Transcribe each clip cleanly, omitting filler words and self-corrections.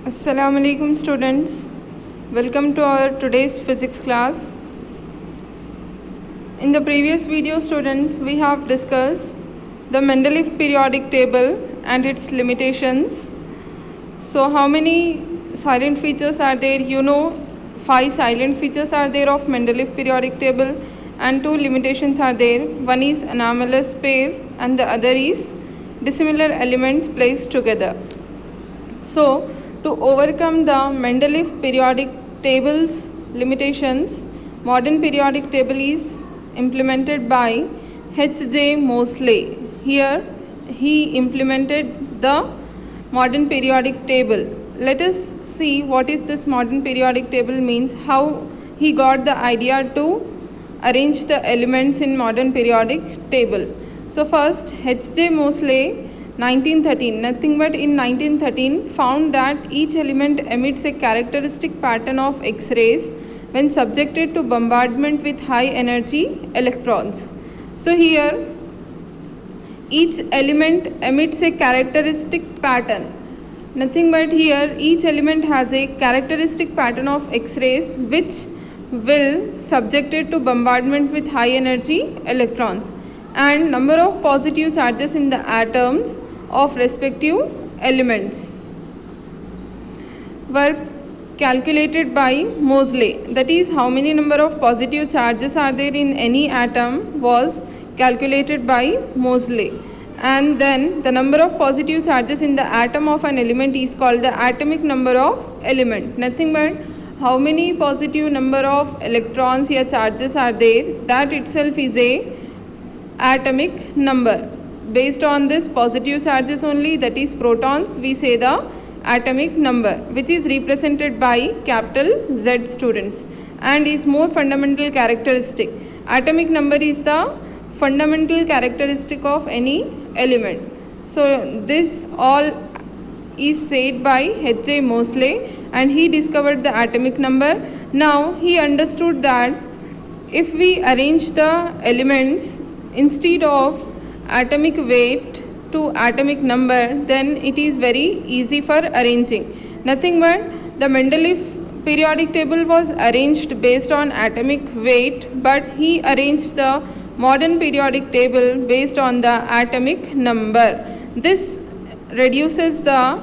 Assalamu alaikum students. Welcome to our today's physics class. In the previous video students, we have discussed the Mendeleev periodic table and its limitations. So how many silent features are there? You know, 5 silent features are there of Mendeleev periodic table and 2 limitations are there. One is anomalous pair and the other is dissimilar elements placed together. So to overcome the Mendeleev periodic table's limitations, modern periodic table is implemented by H.J. Moseley. Here he implemented the modern periodic table. Let us see what is this modern periodic table means, how he got the idea to arrange the elements in modern periodic table. So first, H.J. Moseley 1913, nothing but in 1913 found that each element emits a characteristic pattern of X-rays when subjected to bombardment with high energy electrons. So here each element emits a characteristic pattern. Nothing but here each element has a characteristic pattern of X-rays which will subjected to bombardment with high energy electrons, and number of positive charges in the atoms of respective elements were calculated by Moseley. That is, how many number of positive charges are there in any atom was calculated by Moseley. And then the number of positive charges in the atom of an element is called the atomic number of element. Nothing but how many positive number of electrons or charges are there, that itself is a atomic number. Based on this positive charges only, that is protons, we say the atomic number, which is represented by capital Z students, and is more fundamental characteristic. Atomic number is the fundamental characteristic of any element. So this all is said by H.J. Moseley, and he discovered the atomic number. Now he understood that if we arrange the elements instead of atomic weight to atomic number, then it is very easy for arranging. Nothing but the Mendeleev periodic table was arranged based on atomic weight, but he arranged the modern periodic table based on the atomic number. This reduces the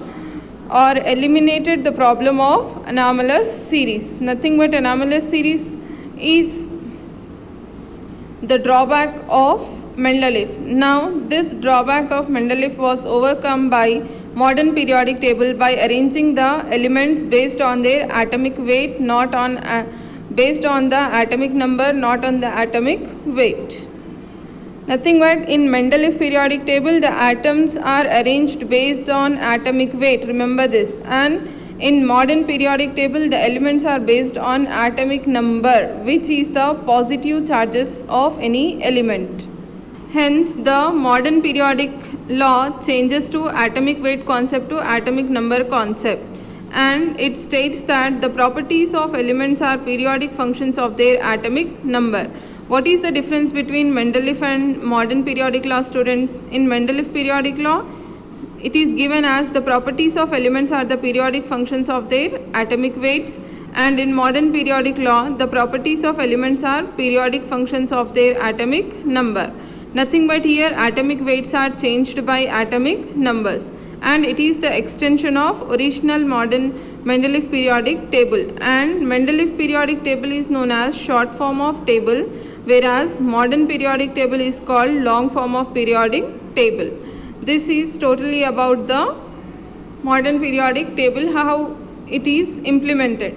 or eliminated the problem of anomalous series. Nothing but anomalous series is the drawback of Mendeleev. Now this drawback of Mendeleev was overcome by modern periodic table by arranging the elements based on their atomic weight, not on based on the atomic number, not on the atomic weight. Nothing but in Mendeleev periodic table the atoms are arranged based on atomic weight, remember this, and in modern periodic table the elements are based on atomic number, which is the positive charges of any element. Hence the modern periodic law changes to atomic weight concept to atomic number concept, and it states that the properties of elements are periodic functions of their atomic number. What is the difference between Mendeleev and modern periodic law, students? In Mendeleev periodic law, it is given as the properties of elements are the periodic functions of their atomic weights, and in modern periodic law the properties of elements are periodic functions of their atomic number. Nothing but here atomic weights are changed by atomic numbers, and it is the extension of original modern Mendeleev periodic table, and Mendeleev periodic table is known as short form of table, whereas modern periodic table is called long form of periodic table. This is totally about the modern periodic table, how it is implemented.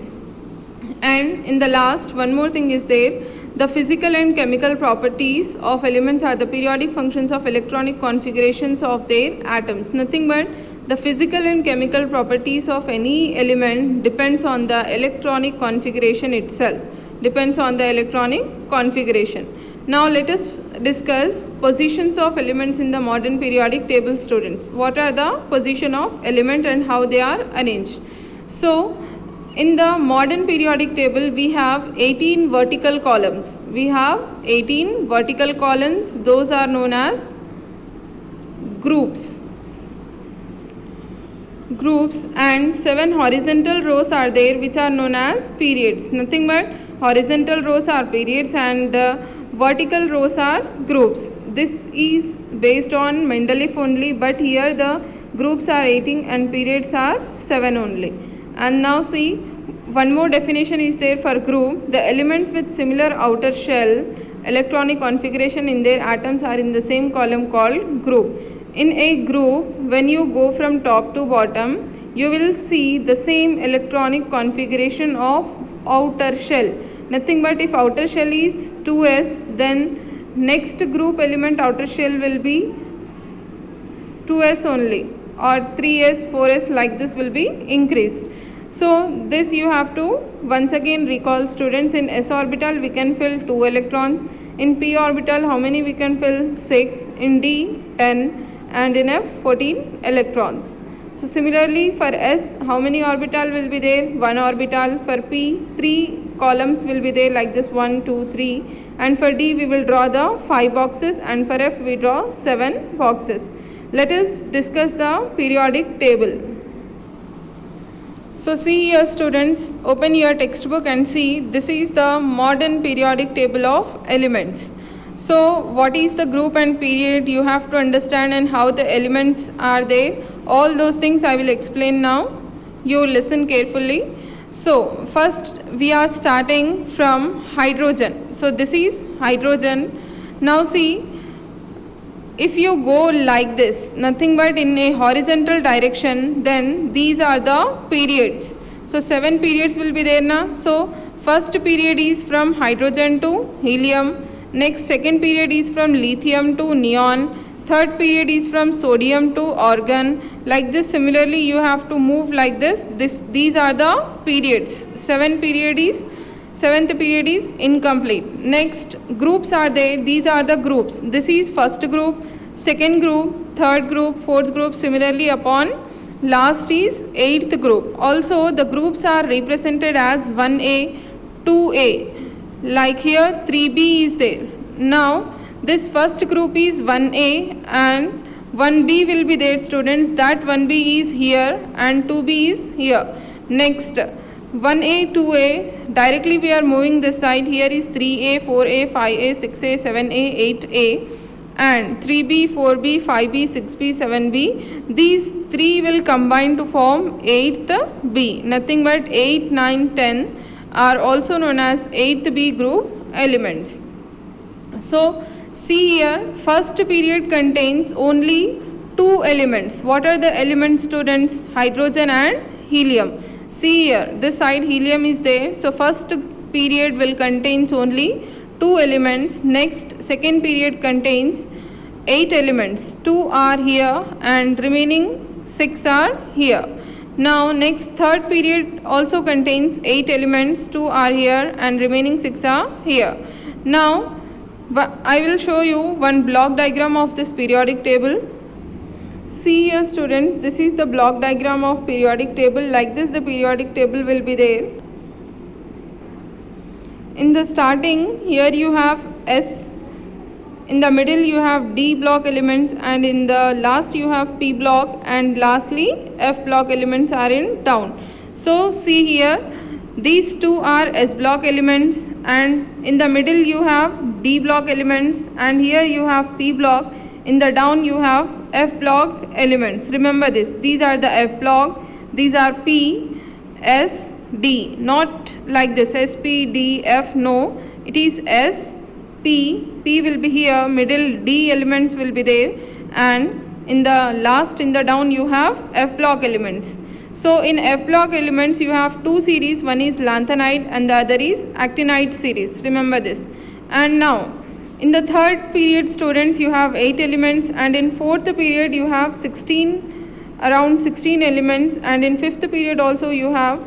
And in the last, one more thing is there, the physical and chemical properties of elements are the periodic functions of electronic configurations of their atoms. Nothing but the physical and chemical properties of any element depends on the electronic configuration itself, depends on the electronic configuration. Now let us discuss positions of elements in the modern periodic table, students. What are the position of element and how they are arranged? So in the modern periodic table we have 18 vertical columns. We have 18 vertical columns, those are known as groups. groups and 7 horizontal rows are there, which are known as periods. Nothing but horizontal rows are periods and vertical rows are groups. This is based on Mendeleev only, but here the groups are 18 and periods are 7 only. And now see, one more definition is there for group. The elements with similar outer shell electronic configuration in their atoms are in the same column called group. In a group, when you go from top to bottom, you will see the same electronic configuration of outer shell. Nothing but if outer shell is 2s, then next group element outer shell will be 2s only, or 3s, 4s, like this will be increased. So this you have to once again recall, students. In s orbital we can fill 2 electrons, in p orbital how many we can fill? 6, in d 10, and in f 14 electrons. So similarly for s, how many orbital will be there? 1 orbital. For p, 3 columns will be there, like this, 1, 2, 3, and for d we will draw the 5 boxes, and for f we draw 7 boxes. Let us discuss the periodic table. So see here, students, open your textbook and see, this is the modern periodic table of elements. So what is the group and period you have to understand, and how the elements are there, all those things I will explain now. You listen carefully. So first we are starting from hydrogen. So this is hydrogen. Now see, if you go like this, nothing but in a horizontal direction, then these are the periods. So 7 periods will be there now. So first period is from hydrogen to helium. Next, second period is from lithium to neon. Third period is from sodium to argon. Like this, similarly you have to move like this. These are the periods. 7th period is incomplete. Next, groups are there. These are the groups. This is first group, second group, third group, fourth group. Similarly, upon last is 8th group. Also, the groups are represented as 1A, 2A. Like here, 3B is there. Now, this first group is 1A and 1B will be there, students. That 1B is here and 2B is here. Next, 1A, 2A, directly we are moving this side. Here is 3A, 4A, 5A, 6A, 7A, 8A, and 3B, 4B, 5B, 6B, 7B. These 3 will combine to form 8th B. Nothing but 8, 9, 10 are also known as 8th B group elements. So see here, first period contains only 2 elements. What are the elements, students? Hydrogen and helium. See here, this side helium is there. So first period will contains only 2 elements. Next, second period contains 8 elements. 2 are here and remaining 6 are here. Now next, third period also contains 8 elements. 2 are here and remaining 6 are here. Now I will show you one block diagram of this periodic table. See here, students, this is the block diagram of periodic table. Like this the periodic table will be there. In the starting, here you have S, in the middle you have D block elements, and in the last you have P block, and lastly F block elements are in down. So see here, these 2 are S block elements, and in the middle you have D block elements, and here you have P block. In the down you have F block elements. Remember this, these are the F block, these are P, S, D. Not like this S, P, D, F, no. It is S, P, P will be here, middle D elements will be there, and in the last, in the down you have F block elements. So in F block elements you have 2 series, one is lanthanide and the other is actinide series. Remember this. And now in the third period, students, you have 8 elements, and in fourth period you have around 16 elements, and in fifth period also you have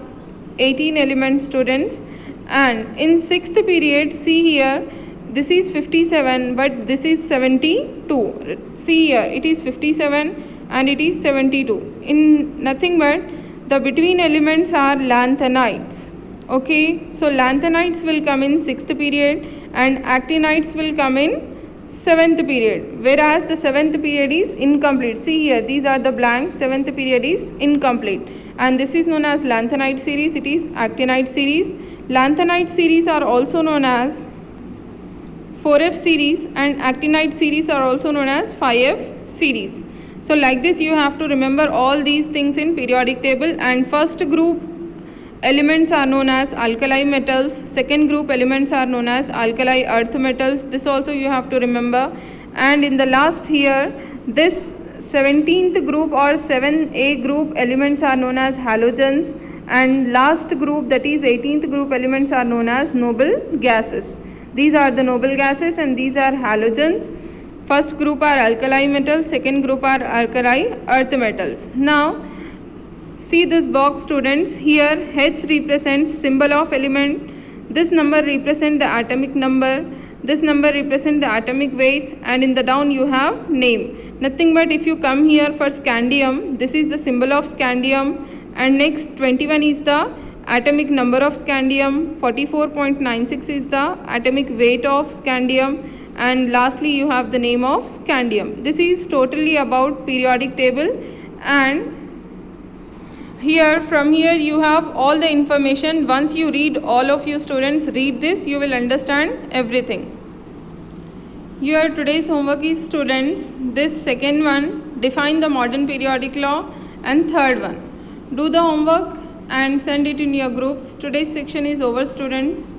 18 elements, students. And in sixth period, see here, this is 57 but this is 72. See here, it is 57 and it is 72. In nothing but the between elements are lanthanides. Okay, so lanthanides will come in sixth period and actinides will come in seventh period, whereas the seventh period is incomplete. See here, these are the blanks. Seventh period is incomplete, and this is known as lanthanide series. It is actinide series. Lanthanide series are also known as 4F series, and actinide series are also known as 5F series. So like this you have to remember all these things in periodic table. And first group elements are known as alkali metals, second group elements are known as alkali earth metals. This also you have to remember. And in the last here, this 17th group or 7A group elements are known as halogens, and last group, that is 18th group elements, are known as noble gases. These are the noble gases and these are halogens. First group are alkali metals, second group are alkali earth metals. Now see this box, students. Here H represents symbol of element, this number represents the atomic number, this number represents the atomic weight, and in the down you have name. Nothing but if you come here for scandium, this is the symbol of scandium, and next 21 is the atomic number of scandium, 44.96 is the atomic weight of scandium, and lastly you have the name of scandium. This is totally about periodic table. And here, from here you have all the information. Once you read, all of you students read this, you will understand everything. Your today's homework is, students, this second one, define the modern periodic law, and third one, do the homework and send it in your groups. Today's section is over, students.